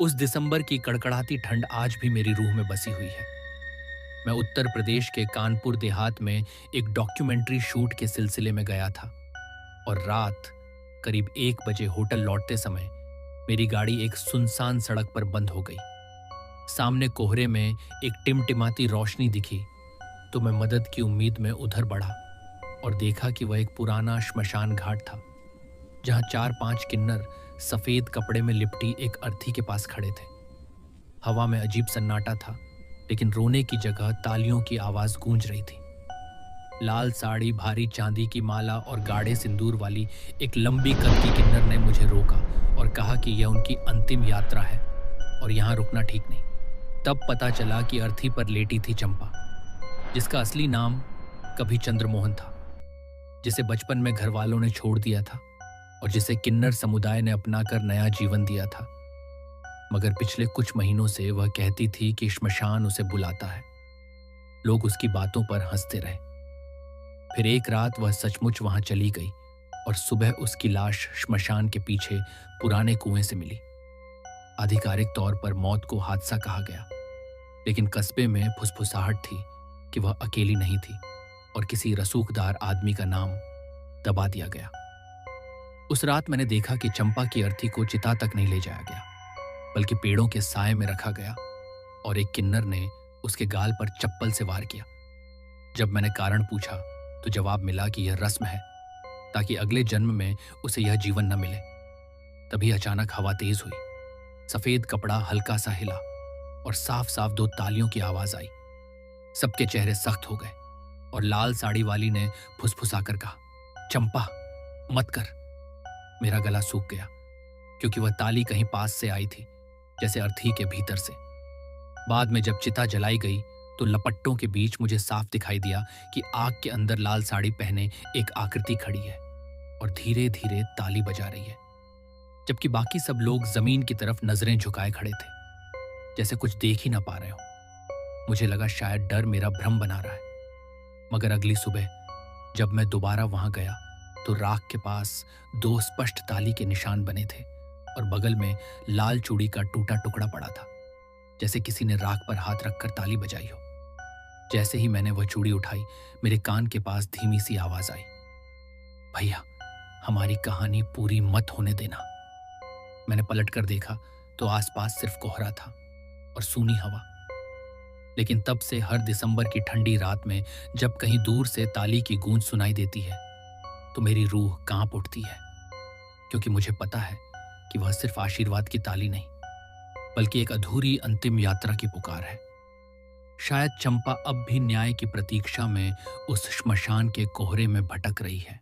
उस दिसंबर की कड़कड़ाती ठंड आज भी मेरी रूह में बसी हुई है। मैं उत्तर प्रदेश के कानपुर देहात में एक डॉक्यूमेंट्री शूट के सिलसिले में गया था और रात करीब 1 बजे होटल लौटते समय मेरी गाड़ी एक सुनसान सड़क पर बंद हो गई। सामने कोहरे में एक टिमटिमाती रोशनी दिखी तो मैं मदद की उम्मीद में उधर बढ़ा और देखा कि वह एक पुराना श्मशान घाट था, जहां 4-5 किन्नर सफेद कपड़े में लिपटी एक अर्थी के पास खड़े थे। हवा में अजीब सन्नाटा था, लेकिन रोने की जगह तालियों की आवाज गूंज रही थी। लाल साड़ी, भारी चांदी की माला और गाढ़े सिंदूर वाली एक लंबी कद की किन्नर ने मुझे रोका और कहा कि यह उनकी अंतिम यात्रा है और यहाँ रुकना ठीक नहीं। तब पता चला कि अर्थी पर लेटी थी चंपा, जिसका असली नाम कभी चंद्रमोहन था, जिसे बचपन में घर वालों ने छोड़ दिया था और जिसे किन्नर समुदाय ने अपनाकर नया जीवन दिया था। मगर पिछले कुछ महीनों से वह कहती थी कि श्मशान उसे बुलाता है। लोग उसकी बातों पर हंसते रहे। फिर एक रात वह सचमुच वहां चली गई और सुबह उसकी लाश श्मशान के पीछे पुराने कुएं से मिली। आधिकारिक तौर पर मौत को हादसा कहा गया, लेकिन कस्बे में फुसफुसाहट थी कि वह अकेली नहीं थी और किसी रसूखदार आदमी का नाम दबा दिया गया। उस रात मैंने देखा कि चंपा की अर्थी को चिता तक नहीं ले जाया गया, बल्कि पेड़ों के साए में रखा गया और एक किन्नर ने उसके गाल पर चप्पल से वार किया। जब मैंने कारण पूछा तो जवाब मिला कि यह रस्म है, ताकि अगले जन्म में उसे यह जीवन न मिले। तभी अचानक हवा तेज हुई, सफेद कपड़ा हल्का सा हिला और साफ साफ 2 तालियों की आवाज आई। सबके चेहरे सख्त हो गए और लाल साड़ी वाली ने फुसफुसाकर कहा, चंपा मत कर। मेरा गला सूख गया, क्योंकि वह ताली कहीं पास से आई थी, जैसे अर्थी के भीतर से। बाद में जब चिता जलाई गई तो लपट्टों के बीच मुझे साफ दिखाई दिया कि आग के अंदर लाल साड़ी पहने एक आकृति खड़ी है और धीरे धीरे ताली बजा रही है, जबकि बाकी सब लोग जमीन की तरफ नजरें झुकाए खड़े थे, जैसे कुछ देख ही ना पा रहे हो। मुझे लगा शायद डर मेरा भ्रम बना रहा है। मगर अगली सुबह जब मैं दोबारा वहां गया तो राख के पास 2 स्पष्ट ताली के निशान बने थे और बगल में लाल चूड़ी का टूटा टुकड़ा पड़ा था, जैसे किसी ने राख पर हाथ रखकर ताली बजाई हो। जैसे ही मैंने वह चूड़ी उठाई, मेरे कान के पास धीमी सी आवाज आई, भैया हमारी कहानी पूरी मत होने देना। मैंने पलटकर देखा तो आसपास सिर्फ कोहरा था और सूनी हवा। लेकिन तब से हर दिसंबर की ठंडी रात में जब कहीं दूर से ताली की गूंज सुनाई देती है तो मेरी रूह कांप उठती है, क्योंकि मुझे पता है कि वह सिर्फ आशीर्वाद की ताली नहीं, बल्कि एक अधूरी अंतिम यात्रा की पुकार है। शायद चंपा अब भी न्याय की प्रतीक्षा में उस श्मशान के कोहरे में भटक रही है।